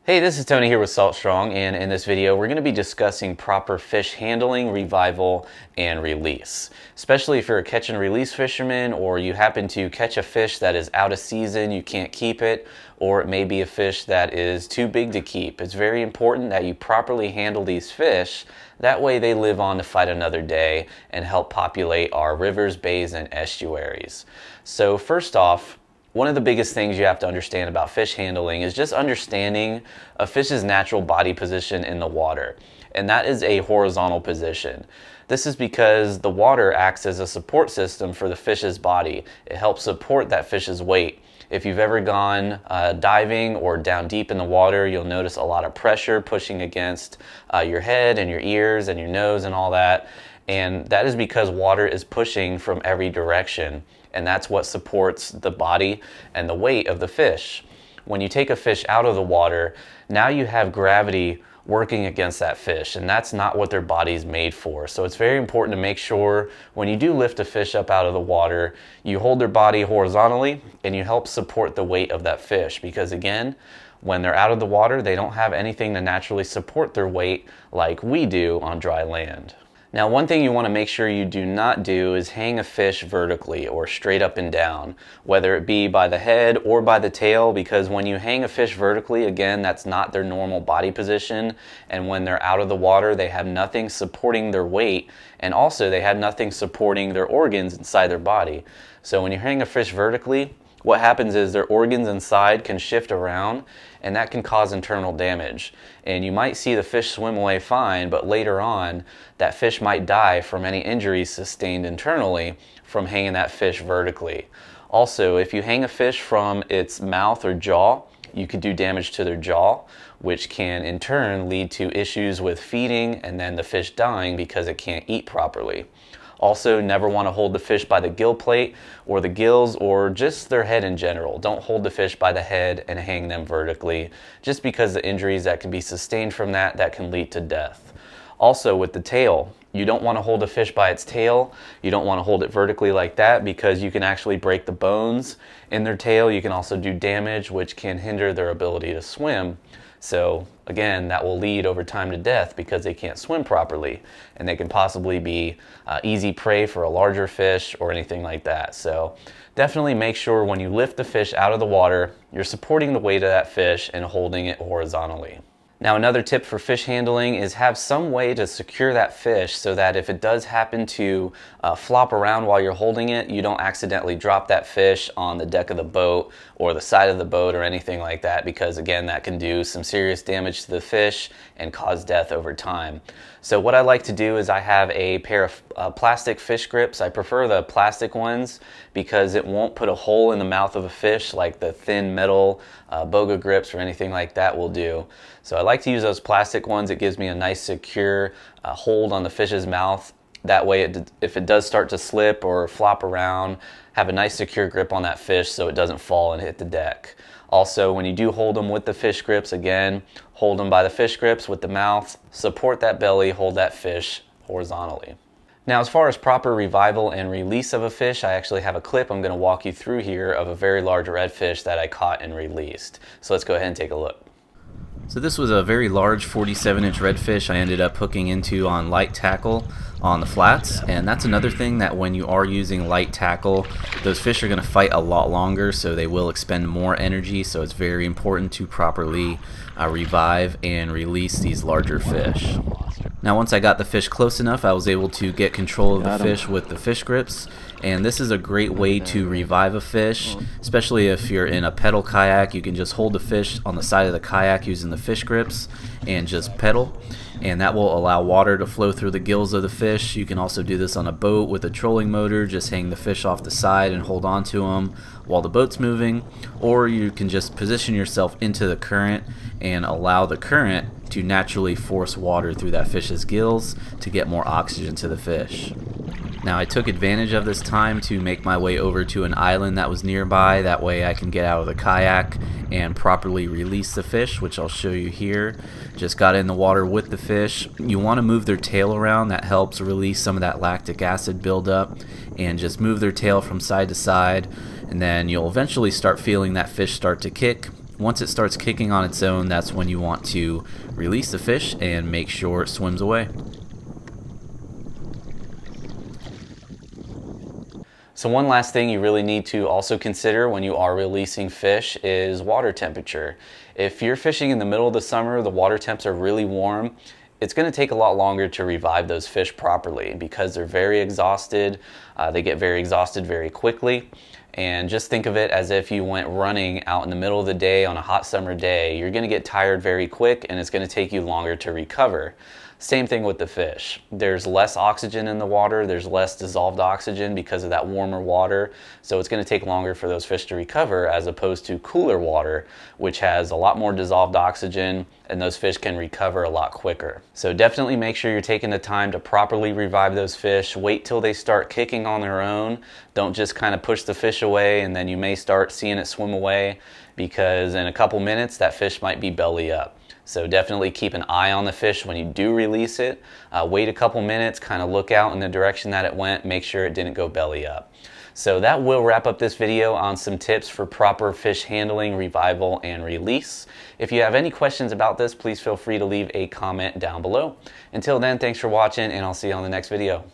Hey, this is Tony here with Salt Strong, and in this video we're going to be discussing proper fish handling, revival, and release. Especially if you're a catch and release fisherman, or you happen to catch a fish that is out of season, you can't keep it, or it may be a fish that is too big to keep. It's very important that you properly handle these fish. That way they live on to fight another day and help populate our rivers, bays, and estuaries. So first off, one of the biggest things you have to understand about fish handling is just understanding a fish's natural body position in the water. And that is a horizontal position. This is because the water acts as a support system for the fish's body. It helps support that fish's weight. If you've ever gone diving or down deep in the water, you'll notice a lot of pressure pushing against your head and your ears and your nose and all that. And that is because water is pushing from every direction. And that's what supports the body and the weight of the fish. When you take a fish out of the water, now you have gravity working against that fish, and that's not what their body's made for. So it's very important to make sure when you do lift a fish up out of the water, you hold their body horizontally and you help support the weight of that fish, because again, when they're out of the water, they don't have anything to naturally support their weight like we do on dry land. Now, one thing you want to make sure you do not do is hang a fish vertically or straight up and down, whether it be by the head or by the tail, because when you hang a fish vertically, again, that's not their normal body position, and when they're out of the water, they have nothing supporting their weight, and also they have nothing supporting their organs inside their body. So when you hang a fish vertically, what happens is their organs inside can shift around, and that can cause internal damage. And you might see the fish swim away fine, but later on, that fish might die from any injuries sustained internally from hanging that fish vertically. Also, if you hang a fish from its mouth or jaw, you could do damage to their jaw, which can in turn lead to issues with feeding and then the fish dying because it can't eat properly. Also, never want to hold the fish by the gill plate or the gills or just their head in general. Don't hold the fish by the head and hang them vertically, just because the injuries that can be sustained from that can lead to death. Also, with the tail, you don't want to hold a fish by its tail. You don't want to hold it vertically like that, because you can actually break the bones in their tail. You can also do damage, which can hinder their ability to swim. So again, that will lead over time to death because they can't swim properly, and they can possibly be easy prey for a larger fish or anything like that. So definitely make sure when you lift the fish out of the water, you're supporting the weight of that fish and holding it horizontally. Now, another tip for fish handling is have some way to secure that fish so that if it does happen to flop around while you're holding it, you don't accidentally drop that fish on the deck of the boat or the side of the boat or anything like that, because again, that can do some serious damage to the fish and cause death over time. So what I like to do is I have a pair of plastic fish grips. I prefer the plastic ones because it won't put a hole in the mouth of a fish like the thin metal Boga grips or anything like that will do. So I like to use those plastic ones. It gives me a nice secure hold on the fish's mouth. That way, if it does start to slip or flop around, have a nice secure grip on that fish so it doesn't fall and hit the deck. Also, when you do hold them with the fish grips, again, hold them by the fish grips with the mouth, support that belly, hold that fish horizontally. Now, as far as proper revival and release of a fish, I actually have a clip I'm going to walk you through here of a very large redfish that I caught and released. So let's go ahead and take a look. So this was a very large 47-inch redfish I ended up hooking into on light tackle on the flats, and that's another thing, that when you are using light tackle, those fish are going to fight a lot longer, so they will expend more energy. So it's very important to properly revive and release these larger fish. Now, once I got the fish close enough, I was able to get control of the fish with the fish grips, and this is a great way to revive a fish, especially if you're in a pedal kayak. You can just hold the fish on the side of the kayak using the fish grips and just pedal, and that will allow water to flow through the gills of the fish. You can also do this on a boat with a trolling motor. Just hang the fish off the side and hold on to them while the boat's moving, or you can just position yourself into the current and allow the current to naturally force water through that fish's gills to get more oxygen to the fish. Now, I took advantage of this time to make my way over to an island that was nearby. That way I can get out of the kayak and properly release the fish, which I'll show you here. Just got in the water with the fish. You want to move their tail around. That helps release some of that lactic acid buildup, and just move their tail from side to side, and then you'll eventually start feeling that fish start to kick, Once it starts kicking on its own, that's when you want to release the fish and make sure it swims away. So one last thing you really need to also consider when you are releasing fish is water temperature. If you're fishing in the middle of the summer, the water temps are really warm, it's going to take a lot longer to revive those fish properly because they're very exhausted. They get very exhausted very quickly. And just think of it as if you went running out in the middle of the day on a hot summer day. You're going to get tired very quick and it's going to take you longer to recover. Same thing with the fish. There's less oxygen in the water, there's less dissolved oxygen because of that warmer water, so it's going to take longer for those fish to recover as opposed to cooler water, which has a lot more dissolved oxygen and those fish can recover a lot quicker. So definitely make sure you're taking the time to properly revive those fish. Wait till they start kicking on their own. Don't just kind of push the fish away and then you may start seeing it swim away, because in a couple minutes that fish might be belly up. So definitely keep an eye on the fish when you do release it. Wait a couple minutes, kind of look out in the direction that it went, make sure it didn't go belly up. So that will wrap up this video on some tips for proper fish handling, revival, and release. If you have any questions about this, please feel free to leave a comment down below. Until then, thanks for watching, and I'll see you on the next video.